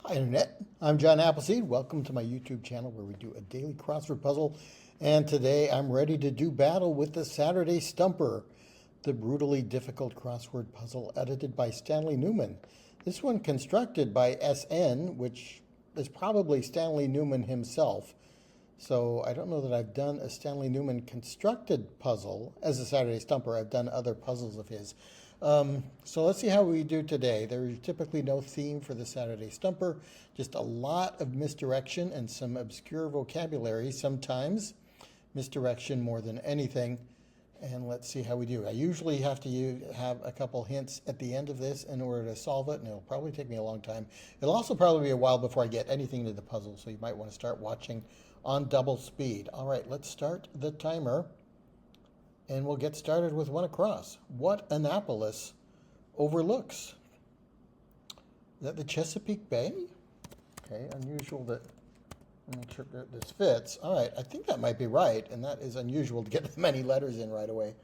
Hi Internet, I'm John Appleseed. Welcome to my YouTube channel where we do a daily crossword puzzle. And today I'm ready to do battle with the Saturday Stumper, the brutally difficult crossword puzzle edited by Stanley Newman. This one constructed by SN, which is probably Stanley Newman himself. So I don't know that I've done a Stanley Newman constructed puzzle as a Saturday Stumper. I've done other puzzles of his. So let's see how we do today. There's typically no theme for the Saturday Stumper, just a lot of misdirection and some obscure vocabulary, sometimes misdirection more than anything. And let's see how we do. I usually have to have a couple hints at the end of this in order to solve it, and it'll probably take me a long time. It'll also probably be a while before I get anything into the puzzle, so you might want to start watching on double speed. All right, let's start the timer. And we'll get started with one across. What Annapolis overlooks? Is that the Chesapeake Bay? Okay, unusual that, make sure that this fits. All right, I think that might be right, and that is unusual to get that many letters in right away.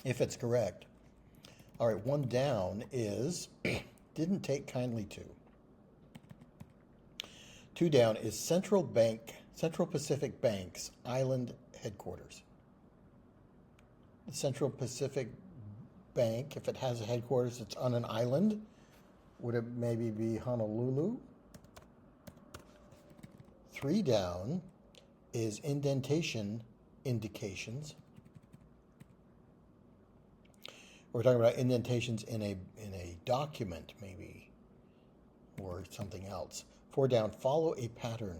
If it's correct. All right, one down is didn't take kindly to. Two down is Central Pacific Bank's island headquarters. The Central Pacific Bank, if it has a headquarters, it's on an island. Would it maybe be Honolulu? Three down is indentation indications. We're talking about indentations in a document, maybe, or something else. Four down, follow a pattern.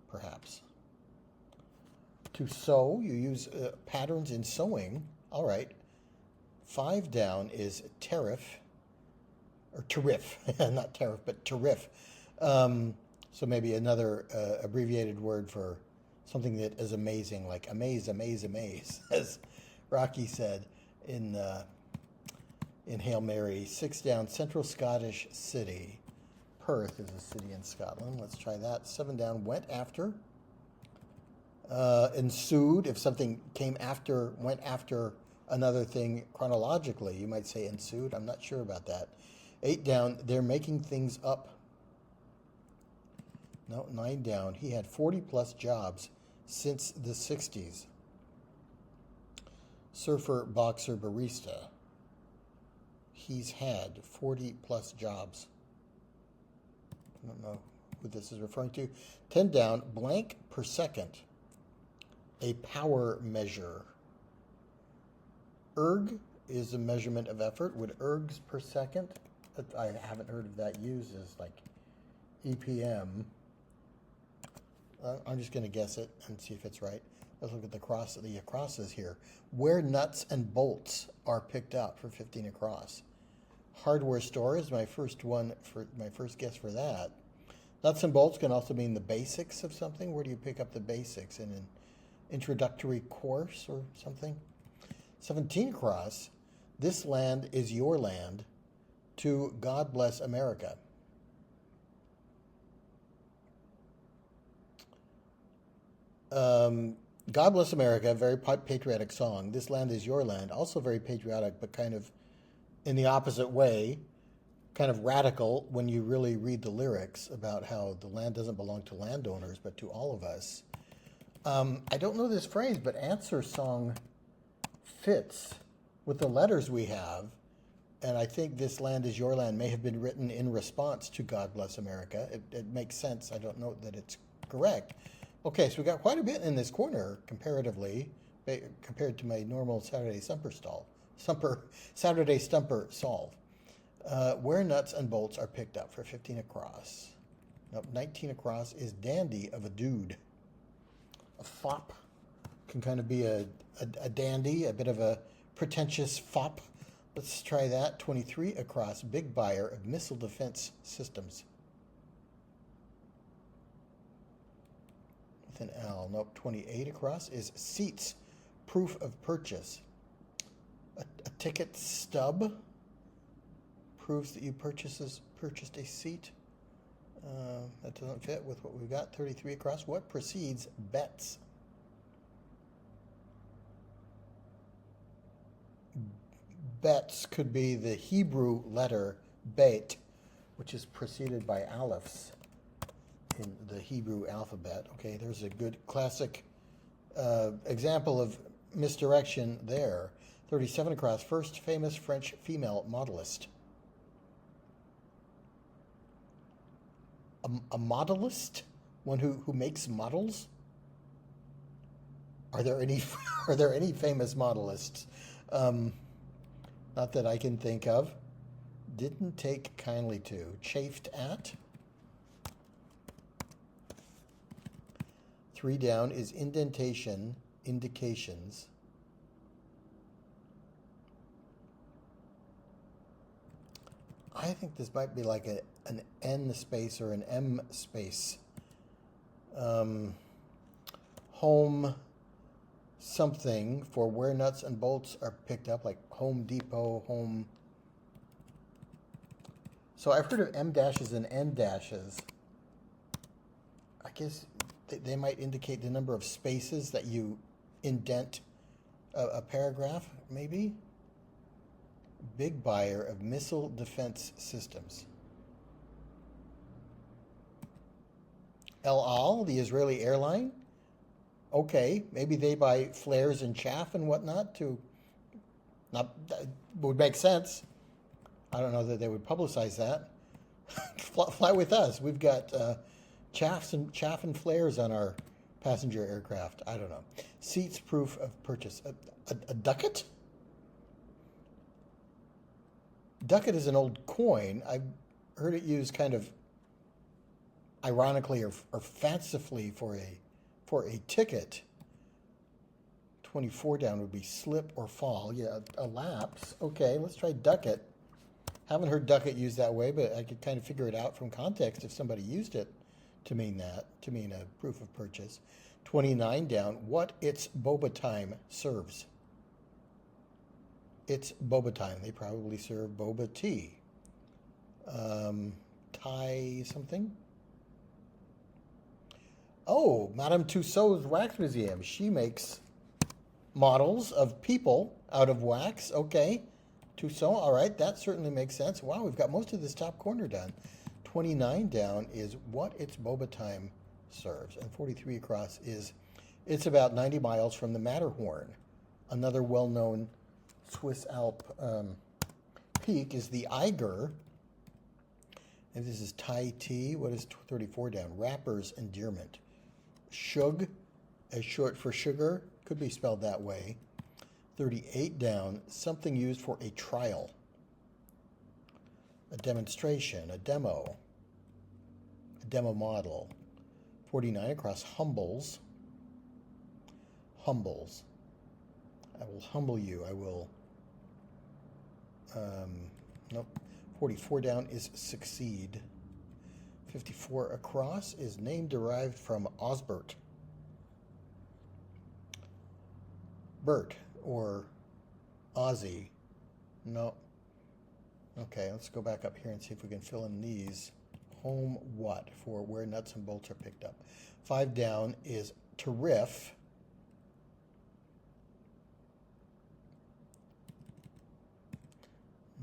Perhaps. To sew, you use patterns in sewing. All right. Five down is tariff, or tariff, not tariff, but tariff. So maybe another abbreviated word for something that is amazing, like amaze, amaze, amaze, as Rocky said in Hail Mary. Six down, Central Scottish City. Perth is a city in Scotland. Let's try that. Seven down, went after. Ensued, if something went after another thing chronologically, you might say ensued. I'm not sure about that. Eight down, they're making things up. No, nine down, he had 40 plus jobs since the 60s. Surfer, boxer, barista. He's had 40 plus jobs. I don't know who this is referring to. 10 down, blank per second. A power measure. Erg is a measurement of effort. Would ergs per second? I haven't heard of that used as like EPM. I'm just going to guess it and see if it's right. Let's look at the acrosses here. Where nuts and bolts are picked up for 15 across. Hardware store is my first guess for that. Nuts and bolts can also mean the basics of something. Where do you pick up the basics? In an introductory course or something? 17 across, this land is your land, to God bless America. God bless America, very patriotic song. This land is your land, also very patriotic, but kind of in the opposite way, kind of radical when you really read the lyrics about how the land doesn't belong to landowners, but to all of us. I don't know this phrase, but answer song fits with the letters we have, and I think this land is your land may have been written in response to God bless America. It makes sense. I don't know that it's correct. Okay, so we got quite a bit in this corner comparatively, compared to my normal Saturday Stumper solve. Where nuts and bolts are picked up for 15 across. Nope, 19 across is dandy of a dude. A fop can kind of be a dandy, a bit of a pretentious fop. Let's try that. 23 across, big buyer of missile defense systems. With an L. Nope, 28 across is seats, proof of purchase. A ticket stub proves that you purchased a seat. That doesn't fit with what we've got. 33 across. What precedes bets? Bets could be the Hebrew letter Bet, which is preceded by alephs in the Hebrew alphabet. Okay, there's a good classic example of misdirection there. 37 across, first famous French female modelist. A modelist? One who makes models? Are there any are there any famous modelists? Not that I can think of. Didn't take kindly to. Chafed at. 3 down is indentation, indications. I think this might be like an N space or an M space. Home something for where nuts and bolts are picked up, like Home Depot, home. So I've heard of M dashes and N dashes. I guess they might indicate the number of spaces that you indent a paragraph, maybe. Big buyer of missile defense systems. El Al, the Israeli airline. Okay, maybe they buy flares and chaff and whatnot to. Not that would make sense. I don't know that they would publicize that. Fly with us. We've got chaff and flares on our passenger aircraft. I don't know. Seats proof of purchase. A ducat? Ducat is an old coin. I've heard it used kind of ironically or fancifully for a ticket. 24 down would be slip or fall. Yeah, a lapse. Okay, let's try ducat. Haven't heard ducat used that way, but I could kind of figure it out from context if somebody used it to mean that, to mean a proof of purchase. 29 down, what it's boba time serves. It's boba time. They probably serve boba tea. Thai something? Oh, Madame Tussauds Wax Museum. She makes models of people out of wax. Okay. Tussaud, all right, that certainly makes sense. Wow, we've got most of this top corner done. 29 down is what its boba time serves. And 43 across is it's about 90 miles from the Matterhorn. Another well-known Swiss Alp peak is the Eiger. And this is Thai tea. What is 34 down? Rapper's endearment. Shug, as short for sugar, could be spelled that way. 38 down, something used for a trial. A demonstration, a demo model. 49 across, humbles. Humbles. I will humble you. I will. Nope. 44 down is succeed. 54 across is name derived from Osbert. Bert or Ozzy. No. Okay, let's go back up here and see if we can fill in these. Home what for where nuts and bolts are picked up. 5 down is tariff.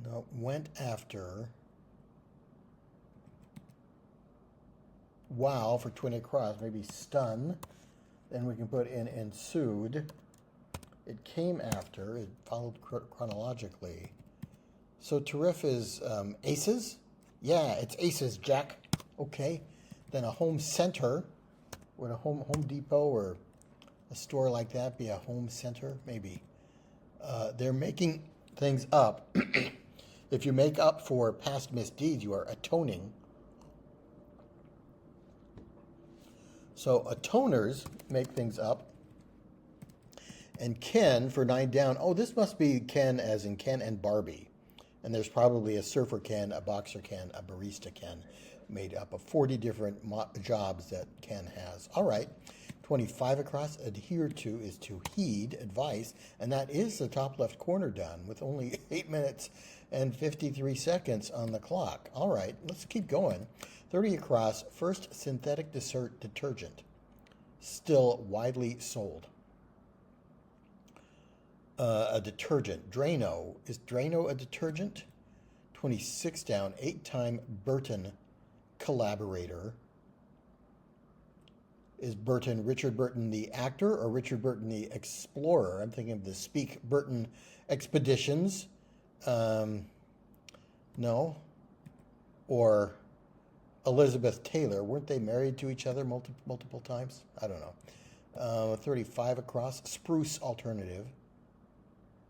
No, went after. Wow for 20 across, maybe stun. Then we can put in ensued. It came after, it followed chronologically. So tariff is aces. Yeah, it's aces, Jack. Okay. Then a home center. Would a home Depot or a store like that be a home center? Maybe. They're making things up. If you make up for past misdeeds, you are atoning. So atoners make things up. And Ken for 9 down. Oh, this must be Ken as in Ken and Barbie. And there's probably a surfer Ken, a boxer Ken, a barista Ken, made up of 40 different jobs that Ken has. All right. 25 across, adhere to is to heed advice. And that is the top left corner done with only 8 minutes and 53 seconds on the clock. All right, let's keep going. 30 across, first synthetic detergent, still widely sold. A detergent, Drano. Is Drano a detergent? 26 down, 8-time Burton collaborator. Is Richard Burton the actor or Richard Burton the explorer? I'm thinking of the Speak Burton expeditions. No. Or Elizabeth Taylor. Weren't they married to each other multiple times? I don't know. 35 across, spruce alternative.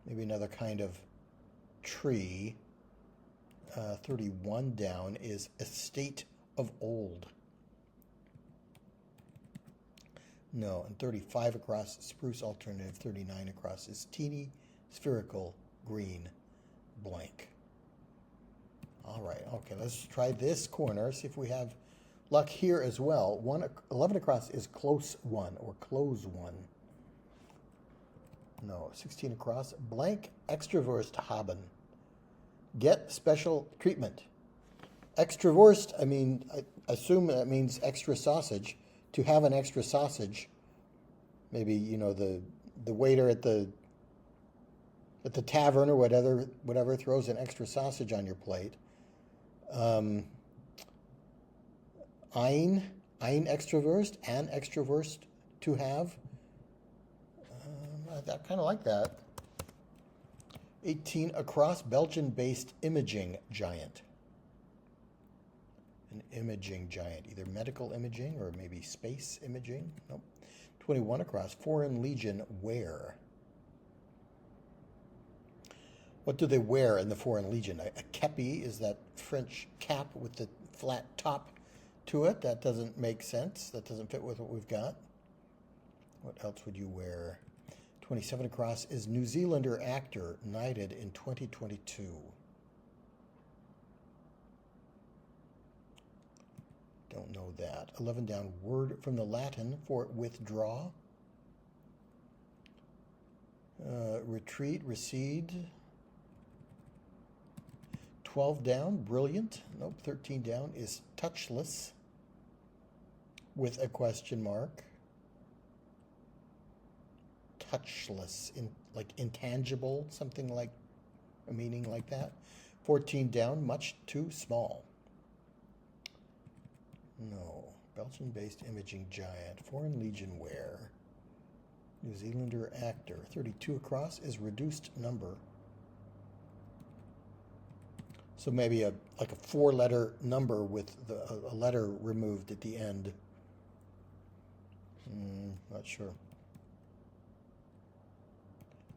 Maybe another kind of tree. 31 down is estate of old. No, and 35 across, spruce alternative. 39 across is teeny, spherical, green, blank. All right, okay, let's try this corner, see if we have luck here as well. 11 across is close one or close one. No, 16 across, blank, extrawurst haben. Get special treatment. Extrawurst, I mean, I assume that means extra sausage. To have an extra sausage, maybe, you know, the waiter at the tavern or whatever throws an extra sausage on your plate. Ein extrawurst, an extrawurst to have. I kind of like that. 18 across, Belgian-based imaging giant. An imaging giant, either medical imaging or maybe space imaging. Nope. 21 across, Foreign Legion wear. What do they wear in the Foreign Legion? A kepi is that French cap with the flat top to it. That doesn't make sense. That doesn't fit with what we've got. What else would you wear? 27 across is New Zealander actor knighted in 2022. Don't know that. 11 down, word from the Latin for withdraw. Retreat, recede. 12 down, brilliant. Nope, 13 down is touchless with a question mark. Touchless, like intangible, something like a meaning like that. 14 down, much too small. No, Belgian-based imaging giant, Foreign Legion wear, New Zealander actor. 32 across is reduced number. So maybe like a 4-letter number with a letter removed at the end. Not sure.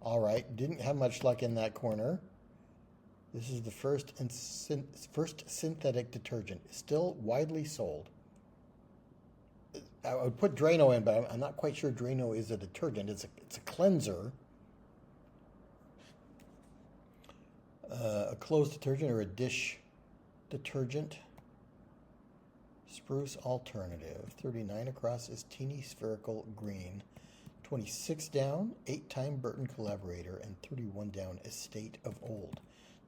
All right, didn't have much luck in that corner. This is the first synthetic detergent, still widely sold. I would put Drano in, but I'm not quite sure Drano is a detergent. It's a cleanser. A clothes detergent or a dish detergent. Spruce alternative. 39 across is teeny spherical green. 26 down, 8-time Burton collaborator, and 31 down, estate of old.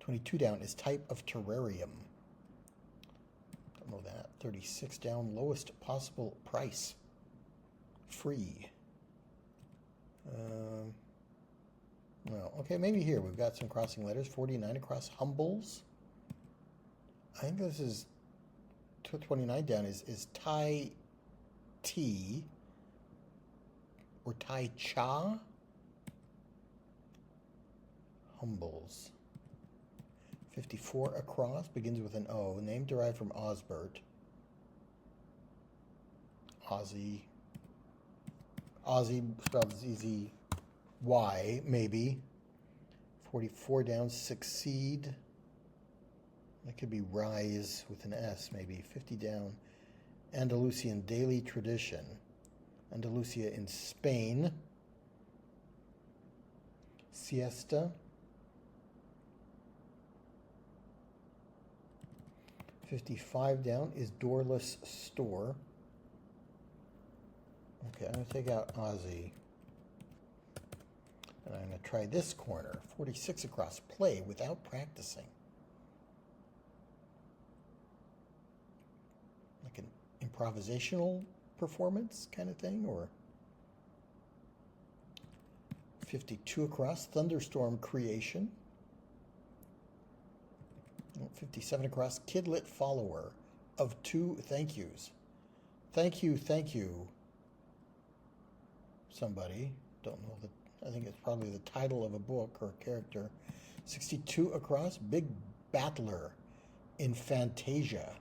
22 down is type of terrarium. Don't know that. 36 down, lowest possible price. Free. Well, okay, maybe here we've got some crossing letters. 49 across, humbles. I think this is 29 down is Thai tea or Thai cha. Humbles. 54 across, begins with an O. Name derived from Osbert. Aussie. Aussie spelled Z-Z-Y, maybe. 44 down, succeed. That could be rise with an S, maybe. 50 down, Andalusian daily tradition. Andalusia in Spain. Siesta. 55 down is doorless store. Okay, I'm going to take out Aussie. And I'm going to try this corner. 46 across, play without practicing. Like an improvisational performance kind of thing, or 52 across, thunderstorm creation. 57 across. Kidlit follower of 2 thank yous. Thank you, somebody. Don't know that. I think it's probably the title of a book or a character. 62 across. Big battler in Fantasia.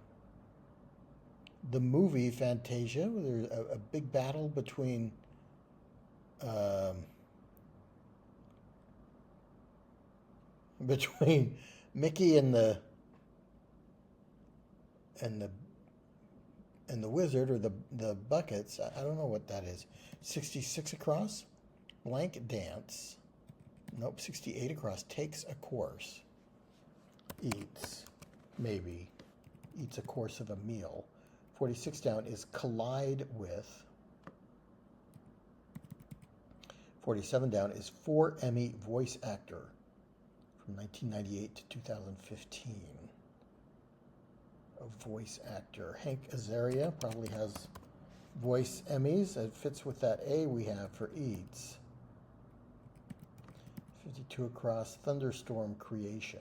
The movie Fantasia, where there's a big battle between Mickey and the wizard, or the buckets. I don't know what that is. 66 across. Blank dance. Nope. 68 across. Takes a course. Eats. Maybe. Eats a course of a meal. 46 down is collide with. 47 down is 4 Emmy voice actor from 1998 to 2015. A voice actor. Hank Azaria probably has voice Emmys. It fits with that A we have for Eats. 52 across. Thunderstorm creation.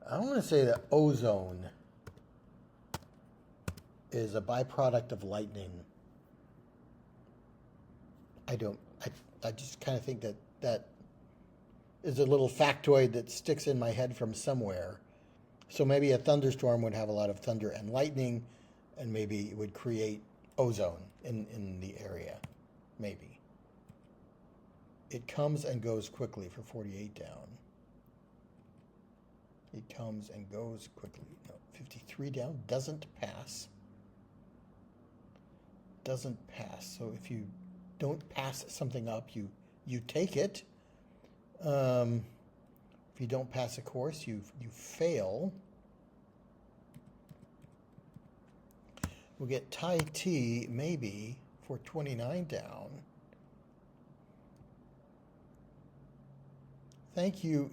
I want to say that ozone is a byproduct of lightning. I just kind of think that is a little factoid that sticks in my head from somewhere. So maybe a thunderstorm would have a lot of thunder and lightning, and maybe it would create ozone in the area. Maybe. It comes and goes quickly for 48 down. It comes and goes quickly. No, 53 down. Doesn't pass. Doesn't pass. So if you don't pass something up, you take it. If you don't pass a course, you fail. We'll get Thai tea maybe for 29 down. Thank you,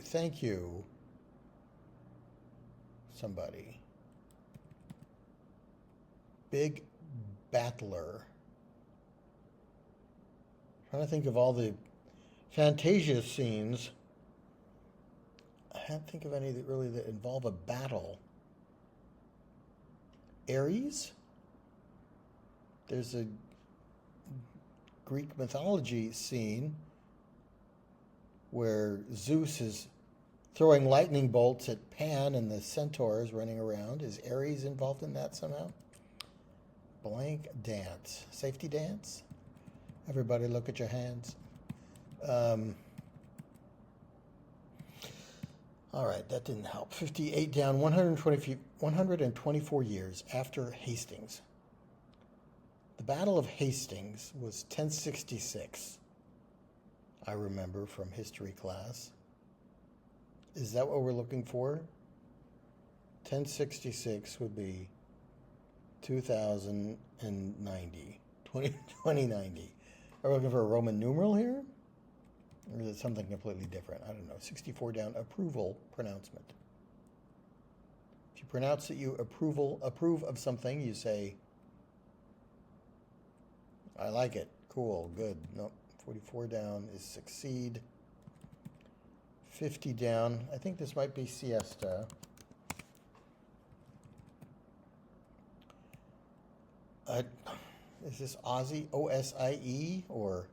somebody. Big battler. Trying to think of all the Fantasia scenes. I can't think of any that involve a battle. Ares? There's a Greek mythology scene where Zeus is throwing lightning bolts at Pan and the centaurs running around. Is Ares involved in that somehow? Blank dance. Safety dance? Everybody look at your hands. All right, that didn't help. 58 down, 124 years after Hastings. The Battle of Hastings was 1066. I remember from history class. Is that what we're looking for? 1066 would be 2090. 2090. Are we looking for a Roman numeral here? Or is it something completely different? I don't know. 64 down, approval pronouncement. If you pronounce that you approve of something, you say, I like it. Cool, good. Nope. 44 down is succeed. 50 down. I think this might be siesta. Is this Aussie, O-S-I-E, or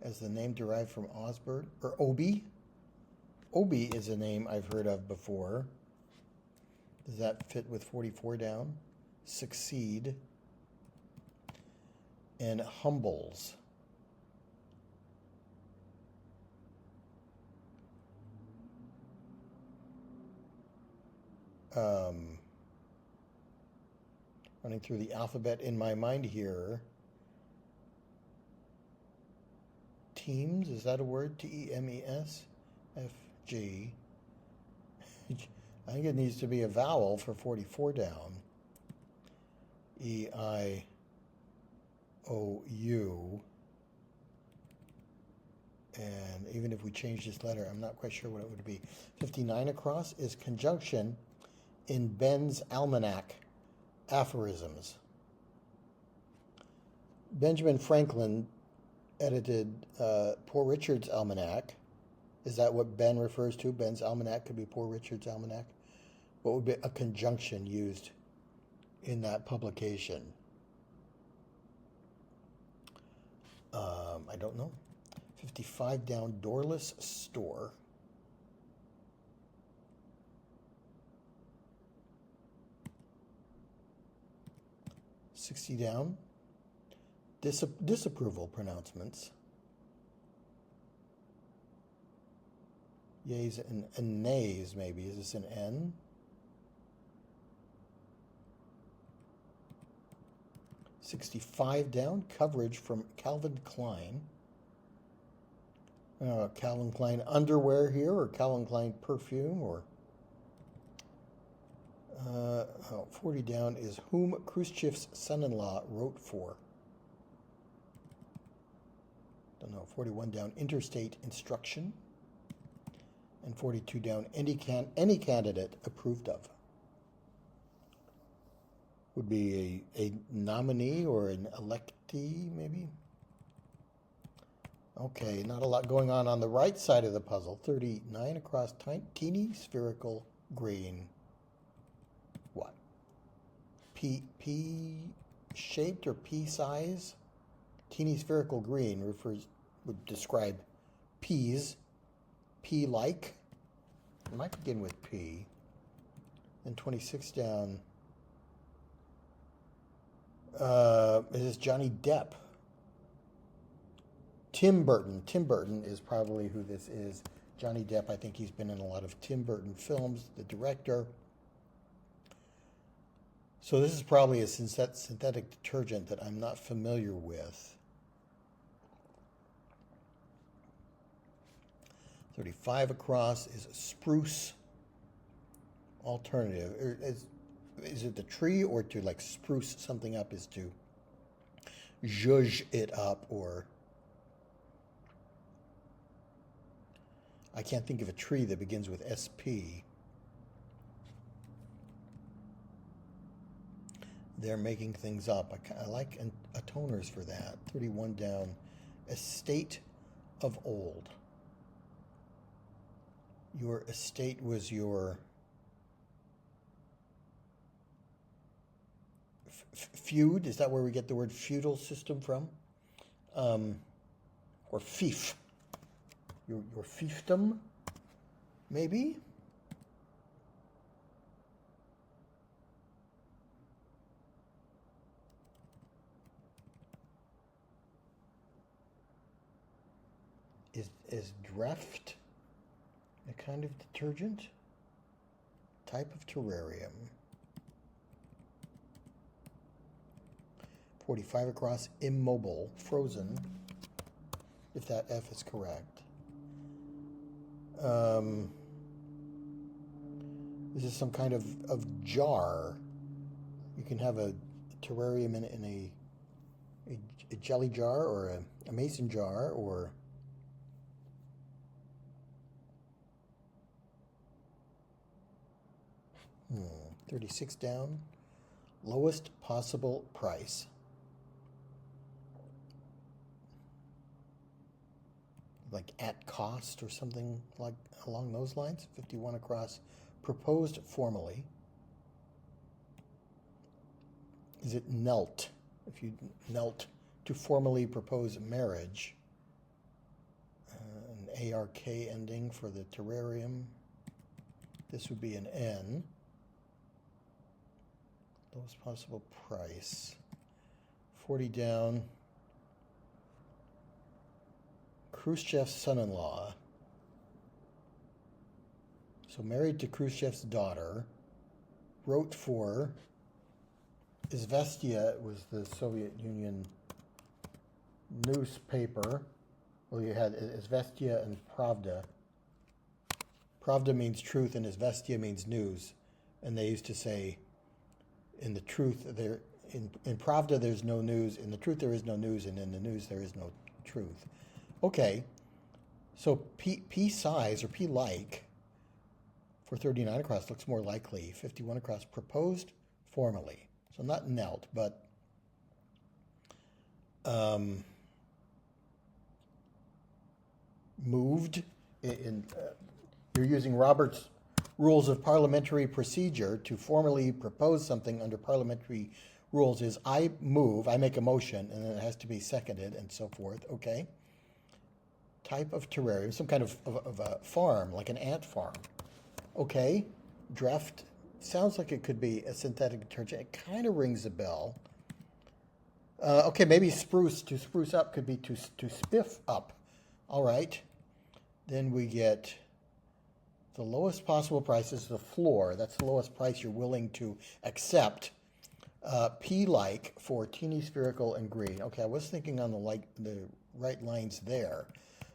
as the name derived from Osbert, or Obi? Obi is a name I've heard of before. Does that fit with 44 down? Succeed. And humbles. Running through the alphabet in my mind here. Teams, is that a word? T-E-M-E-S? F-G. I think it needs to be a vowel for 44 down. E-I-O-U. And even if we change this letter, I'm not quite sure what it would be. 59 across is conjunction in Ben's Almanac. Aphorisms. Benjamin Franklin edited Poor Richard's Almanac. Is that what Ben refers to? Ben's almanac could be Poor Richard's almanac. What would be a conjunction used in that publication? I don't know. 55 down, doorless store. $60 down. Disapproval pronouncements. Yays and nays, maybe. Is this an N? $65 down. Coverage from Calvin Klein. Calvin Klein underwear here, or Calvin Klein perfume, or 40 down is whom Khrushchev's son-in-law wrote for. Don't know. 41 down, interstate instruction. And 42 down, any candidate approved of. Would be a nominee or an electee, maybe? Okay, not a lot going on the right side of the puzzle. 39 across, teeny spherical green. What? P-shaped or pea-size? Teeny spherical green would describe peas. Pea-like. It might begin with P. And 26 down. Is this Johnny Depp? Tim Burton. Tim Burton is probably who this is. Johnny Depp, I think he's been in a lot of Tim Burton films, the director. So this is probably a synthetic detergent that I'm not familiar with. 35 across is spruce alternative. Is it the tree, or to like spruce something up is to zhuzh it up, or I can't think of a tree that begins with SP. They're making things up. I like toners for that. 31 down, estate of old. Your estate was your feud. Is that where we get the word feudal system from? Or fief. Your fiefdom, maybe? Is dreft a kind of detergent? Type of terrarium. 45 across, immobile, frozen, if that F is correct. This is some kind of jar. You can have a terrarium in a jelly jar, or a mason jar, or 36 down. Lowest possible price. Like at cost or something like along those lines. 51 across. Proposed formally. Is it knelt? If you knelt to formally propose marriage. An ARK ending for the terrarium. This would be an N. Lowest possible price. 40 down. Khrushchev's son-in-law. So married to Khrushchev's daughter. Wrote for Izvestia, was the Soviet Union newspaper. Well, you had Izvestia and Pravda. Pravda means truth and Izvestia means news. And they used to say, in the truth, in Pravda there's no news, in the truth there is no news, and in the news there is no truth. Okay, so P size, or P like, for 39 across looks more likely. 51 across, proposed formally. So not knelt, but moved you're using Robert's Rules of Parliamentary Procedure to formally propose something under parliamentary rules is I make a motion, and then it has to be seconded and so forth, okay? Type of terrarium, some kind of a farm, like an ant farm. Okay, draft, sounds like it could be a synthetic detergent. It kind of rings a bell. Okay, maybe spruce, to spruce up could be to spiff up. All right, then we get the lowest possible price is the floor. That's the lowest price you're willing to accept. P-like for teeny, spherical, and green. Okay, I was thinking on the right lines there.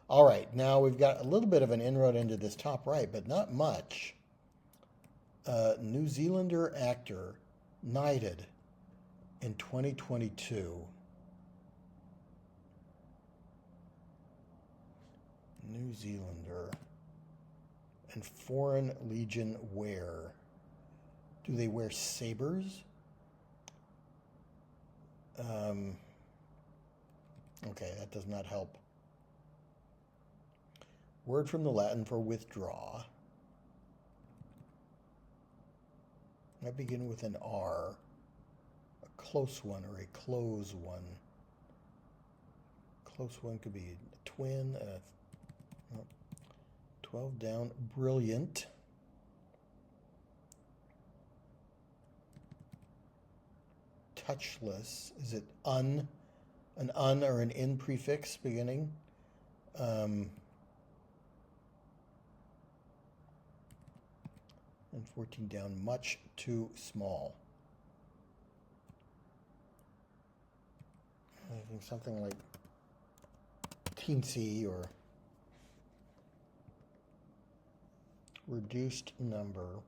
All right, now we've got a little bit of an inroad into this top right, but not much. New Zealander actor knighted in 2022. New Zealander and Foreign Legion wear. Do they wear sabers? Okay, that does not help. Word from the Latin for withdraw. I begin with an R. A close one or a close one. Close one could be a twin. 12 down. Brilliant. Touchless. Is it an or an in prefix beginning? And 14 down, much too small. I think something like teensy or reduced number.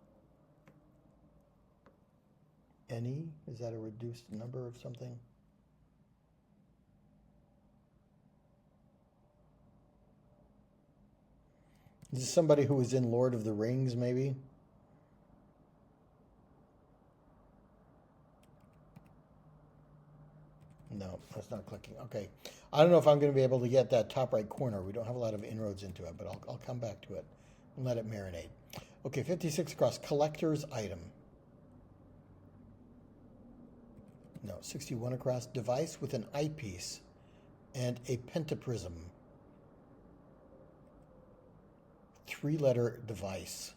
Any? Is that a reduced number of something? Is this somebody who was in Lord of the Rings, maybe? No, that's not clicking. Okay. I don't know if I'm going to be able to get that top right corner. We don't have a lot of inroads into it, but I'll come back to it and let it marinate. Okay, 56 across. Collector's item. No, 61 across. Device with an eyepiece and a pentaprism. 3-letter device.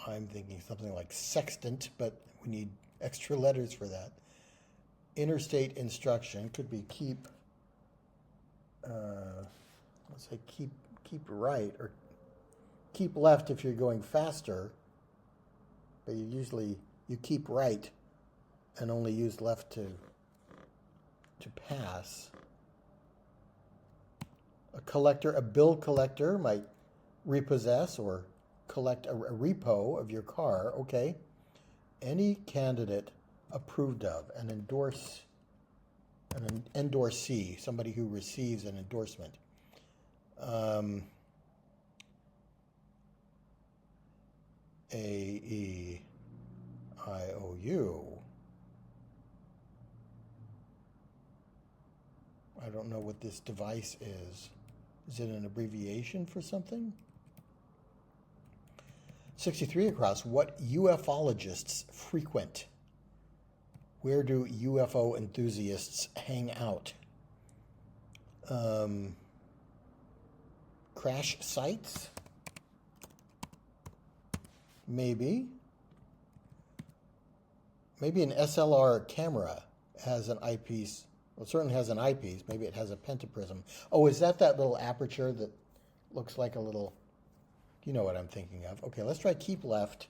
I'm thinking something like sextant, but we need extra letters for that. Interstate instruction could be keep. Let's say keep right or keep left if you're going faster. But you keep right and only use left to pass. A collector, a bill collector might repossess or collect a repo of your car. Okay. Any candidate approved of, an endorsee, somebody who receives an endorsement. A-E-I-O-U. I don't know what this device is. Is it an abbreviation for something? 63 across. What ufologists frequent? Where do UFO enthusiasts hang out? Crash sites? Maybe. Maybe an SLR camera has an eyepiece. Well, it certainly has an eyepiece. Maybe it has a pentaprism. Oh, is that little aperture that looks like a little... You know what I'm thinking of. Okay, let's try keep left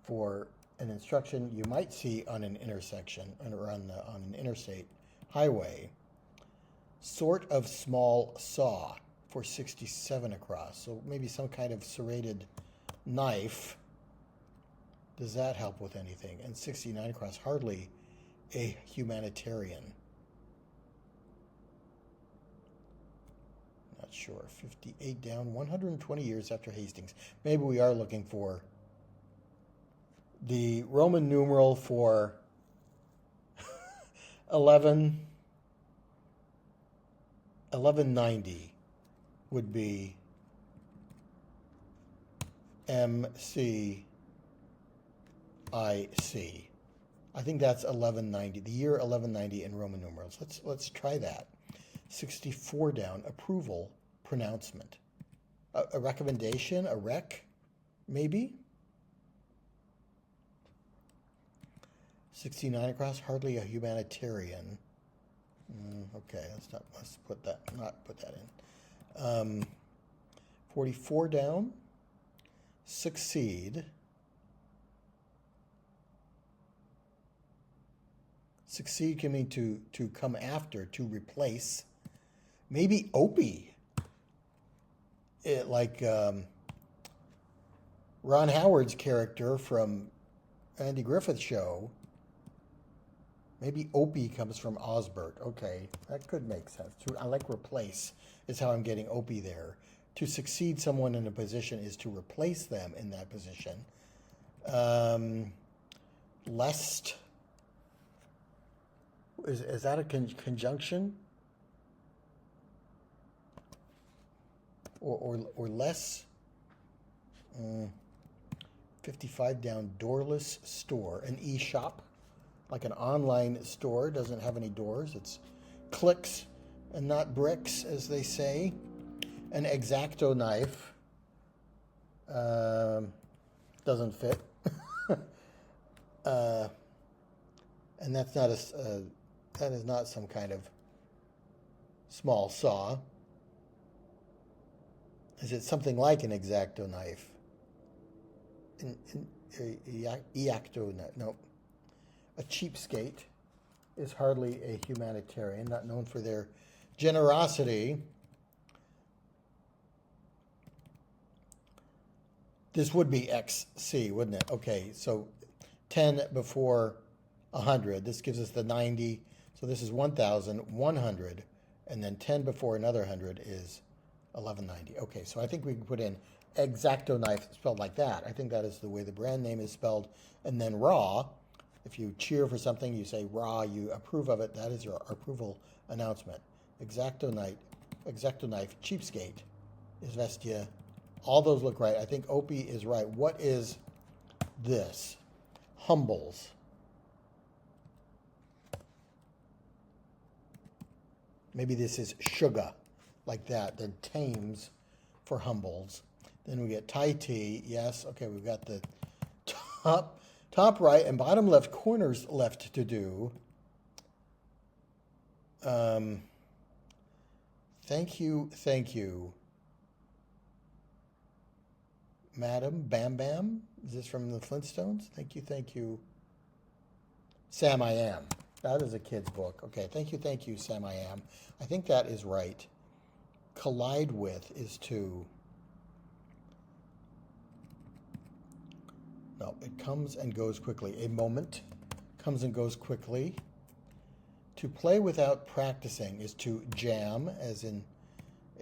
for an instruction you might see on an intersection or on an interstate highway. Sort of small saw for 67 across. So maybe some kind of serrated knife. Does that help with anything? And 69 across, hardly a humanitarian. Not sure. 58 down, 120 years after Hastings. Maybe we are looking for the Roman numeral for 11 1190 would be MCIC. I think that's 1190, the year 1190 in Roman numerals. Let's try that. 64 down, approval, pronouncement. A recommendation, a rec, maybe? 69 across, hardly a humanitarian. Okay, let's not put that in. 44 down, succeed. Succeed can mean to come after, to replace. Maybe Opie. Like Ron Howard's character from Andy Griffith's show. Maybe Opie comes from Osbert. Okay, that could make sense. I like replace is how I'm getting Opie there. To succeed someone in a position is to replace them in that position. Lest. Is that a conjunction? Or less? 55 down, doorless store. An e-shop, like an online store, doesn't have any doors. It's clicks and not bricks, as they say. An X-Acto knife. Doesn't fit. And that's not that is not some kind of small saw. Is it something like an X-Acto knife? E-Acto knife? No. A cheapskate is hardly a humanitarian, not known for their generosity. This would be XC, wouldn't it? Okay, so 10 before 100. This gives us the 90. So this is 1,100. And then 10 before another 100 is 1190. Okay, so I think we can put in X-Acto knife spelled like that. I think that is the way the brand name is spelled. And then raw, if you cheer for something, you say raw, you approve of it. That is your approval announcement. X-Acto knife, cheapskate, Izvestia. All those look right. I think Opie is right. What is this? Humbles. Maybe this is sugar, like that. Then Thames for humbles. Then we get Thai tea. Yes. Okay, we've got the top right and bottom left corners left to do. Thank you. Madam Bam Bam. Is this from the Flintstones? Thank you. Sam I Am. That is a kid's book. Okay, thank you, Sam I Am. I think that is right. Collide with is to... No, it comes and goes quickly. A moment comes and goes quickly. To play without practicing is to jam, as in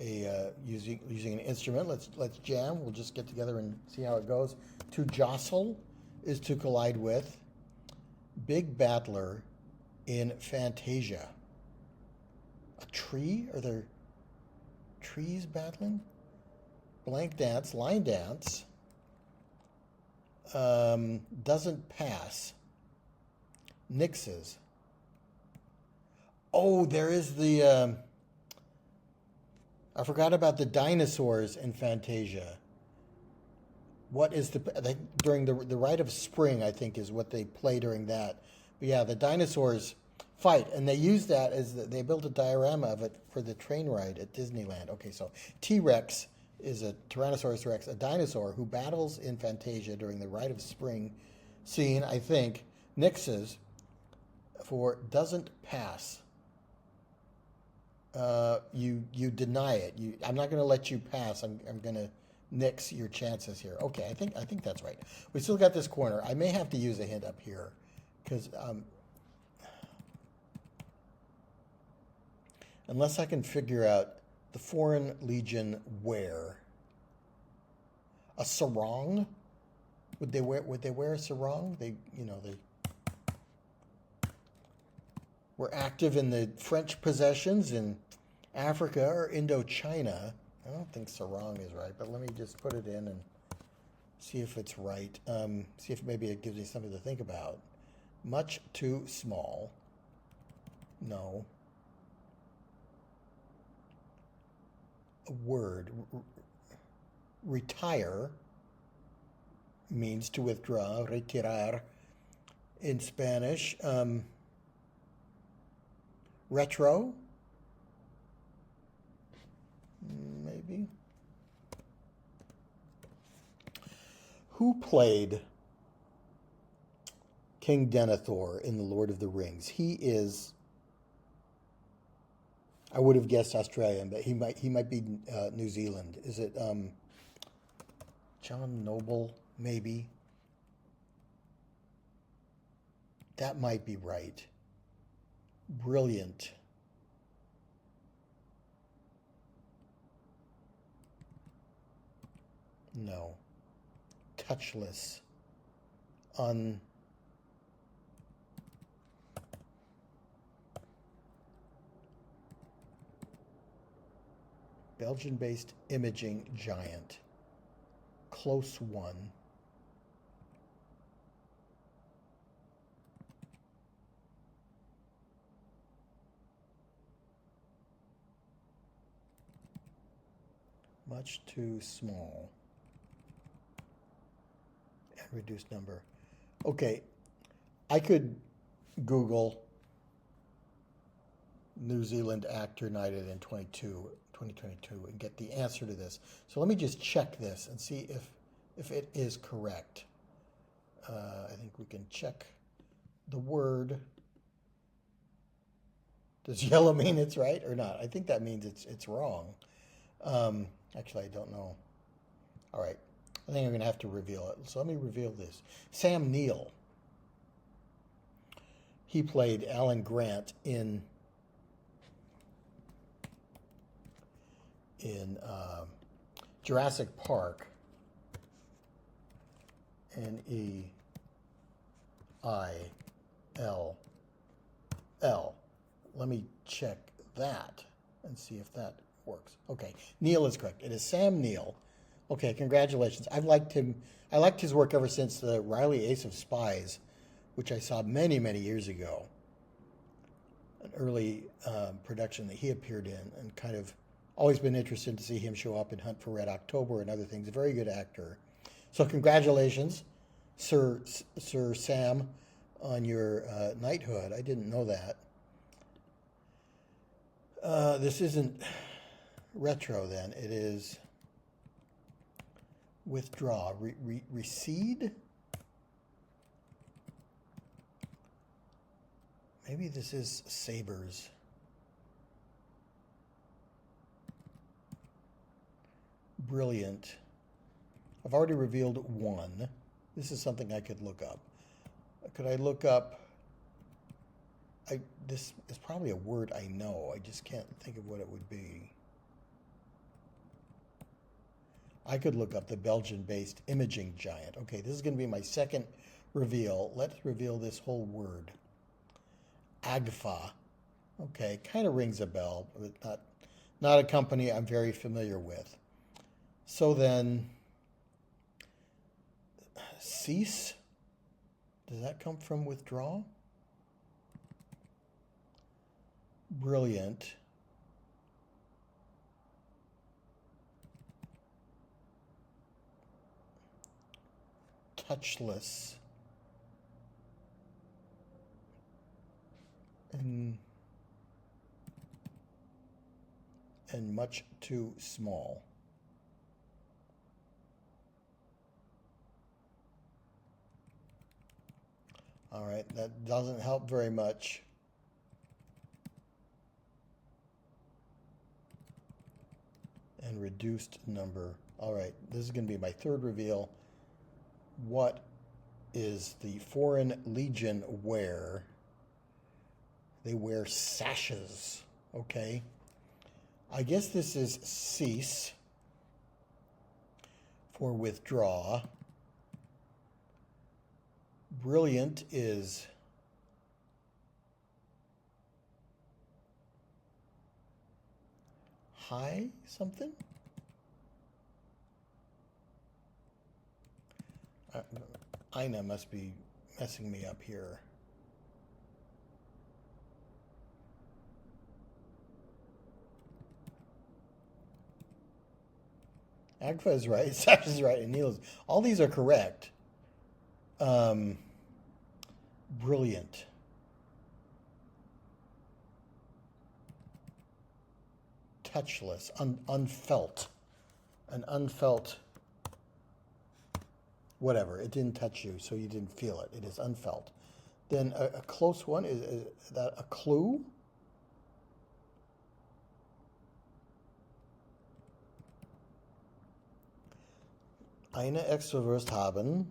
a using an instrument. Let's jam. We'll just get together and see how it goes. To jostle is to collide with. Big battler in Fantasia. A tree? Are there trees battling? Blank dance, line dance. Doesn't pass. Nixes. Oh, there is the... I forgot about the dinosaurs in Fantasia. What is during the rite of spring, I think, is what they play during that. But yeah, the dinosaurs fight, and they use that they built a diorama of it for the train ride at Disneyland. Okay, so T-Rex is a Tyrannosaurus Rex, a dinosaur who battles in Fantasia during the rite of spring scene, I think. Nixes for doesn't pass. You deny it. I'm not going to let you pass. I'm going to nix your chances here. Okay, I think that's right. We still got this corner. I may have to use a hint up here because unless I can figure out the Foreign Legion wear a sarong. Would they wear a sarong? They were active in the French possessions in Africa or Indochina. I don't think sarong is right, but let me just put it in and see if it's right. See if maybe it gives me something to think about. Much too small. No. A word. Retire means to withdraw. Retirar in Spanish. Retro? Maybe. Who played King Denethor in The Lord of the Rings? He is, I would have guessed Australian, but he might be New Zealand. Is it John Noble? Maybe. That might be right. Brilliant. No. Touchless. Belgian-based imaging giant. Close one. Much too small. And reduced number. Okay, I could Google New Zealand actor knighted in 2022 and get the answer to this. So let me just check this and see if it is correct. I think we can check the word. Does yellow mean it's right or not? I think that means it's wrong. Actually, I don't know. All right. I think I'm going to have to reveal it. So let me reveal this. Sam Neill. He played Alan Grant in Jurassic Park. Neil. Let me check that and see if that works. Okay, Neill is correct. It is Sam Neill. Okay, congratulations. I've liked him. I liked his work ever since the Riley Ace of Spies, which I saw many, many years ago. An early production that he appeared in, and kind of always been interested to see him show up in Hunt for Red October and other things. A very good actor. So congratulations, Sir Sam, on your knighthood. I didn't know that. This isn't retro then. It is withdraw. Recede? Maybe this is sabers. Brilliant. I've already revealed one. This is something I could look up. Could I look up? This is probably a word I know. I just can't think of what it would be. I could look up the Belgian-based imaging giant. Okay, this is going to be my second reveal. Let's reveal this whole word. Agfa. Okay, kind of rings a bell, but not a company I'm very familiar with. So then, cease? Does that come from withdraw? Brilliant. Touchless. And much too small. All right, that doesn't help very much. And reduced number. All right, this is going to be my third reveal. What is the Foreign Legion wear? They wear sashes, okay? I guess this is cease for withdraw. Brilliant is high something? Ina must be messing me up here. Agfa is right, Sash is right, and Neil's. All these are correct. Brilliant. Touchless, unfelt. An unfelt, whatever. It didn't touch you, so you didn't feel it. It is unfelt. Then a close one, is that a clue? Eine Extrawurst haben.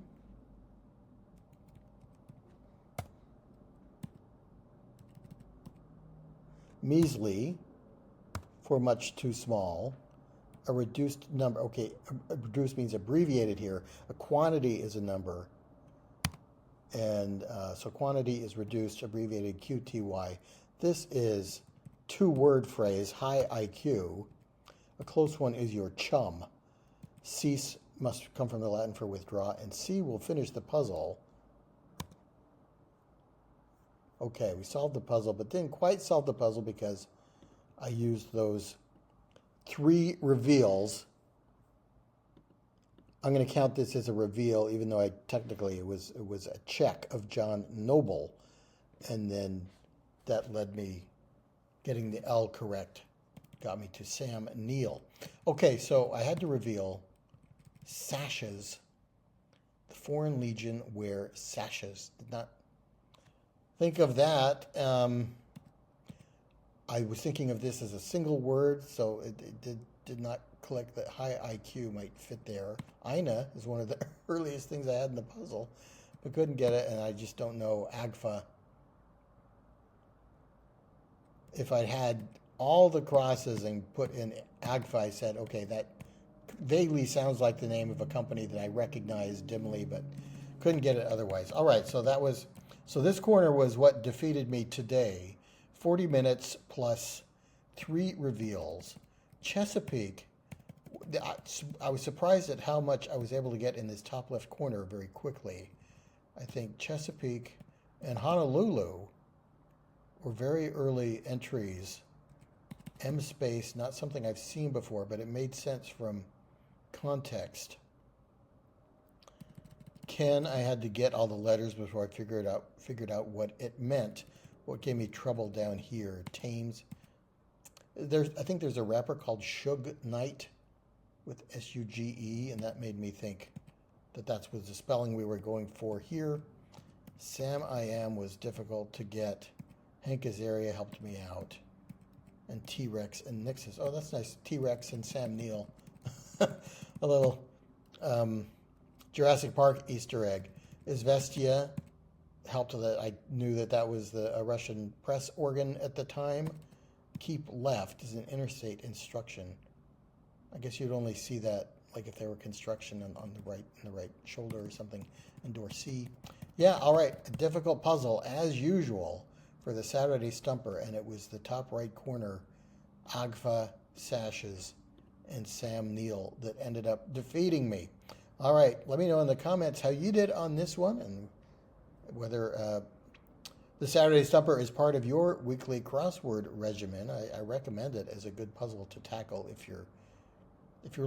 Measly, for much too small. A reduced number, okay, reduced means abbreviated here. A quantity is a number. And so quantity is reduced, abbreviated QTY. This is two-word phrase, high IQ. A close one is your chum. Cease must come from the Latin for withdraw, and C will finish the puzzle. Okay, we solved the puzzle, but didn't quite solve the puzzle because I used those 3 reveals. I'm going to count this as a reveal, even though technically it was a check of John Noble, and then that led me getting the L correct, got me to Sam Neill. Okay, so I had to reveal sashes. The Foreign Legion wear sashes. Did not think of that. I was thinking of this as a single word, so it did not click that high IQ might fit there. Ina is one of the earliest things I had in the puzzle, but couldn't get it, and I just don't know Agfa. If I'd had all the crosses and put in Agfa, I said, okay, that vaguely sounds like the name of a company that I recognize dimly, but couldn't get it otherwise. All right, so this corner was what defeated me today. 40 minutes plus 3 reveals. Chesapeake, I was surprised at how much I was able to get in this top left corner very quickly. I think Chesapeake and Honolulu were very early entries. M space, not something I've seen before, but it made sense from context. Ken, I had to get all the letters before I figured out what it meant. What gave me trouble down here? Thames. I think there's a rapper called Suge Knight with S-U-G-E, and that made me think that was the spelling we were going for here. Sam I Am was difficult to get. Hank Azaria helped me out. And T-Rex and Nixus. Oh, that's nice. T-Rex and Sam Neill. A little Jurassic Park Easter egg. Izvestia helped that I knew that was a Russian press organ at the time. Keep left is an interstate instruction. I guess you'd only see that like if there were construction on the right shoulder or something. Endorse C. Yeah, all right. A difficult puzzle as usual for the Saturday Stumper, and it was the top right corner, Agfa, Sashes, and Sam Neill that ended up defeating me. All right, let me know in the comments how you did on this one and whether the Saturday Stumper is part of your weekly crossword regimen. I recommend it as a good puzzle to tackle if you're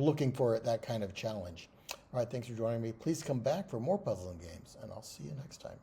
looking for that kind of challenge. All right, thanks for joining me. Please come back for more puzzling games, and I'll see you next time.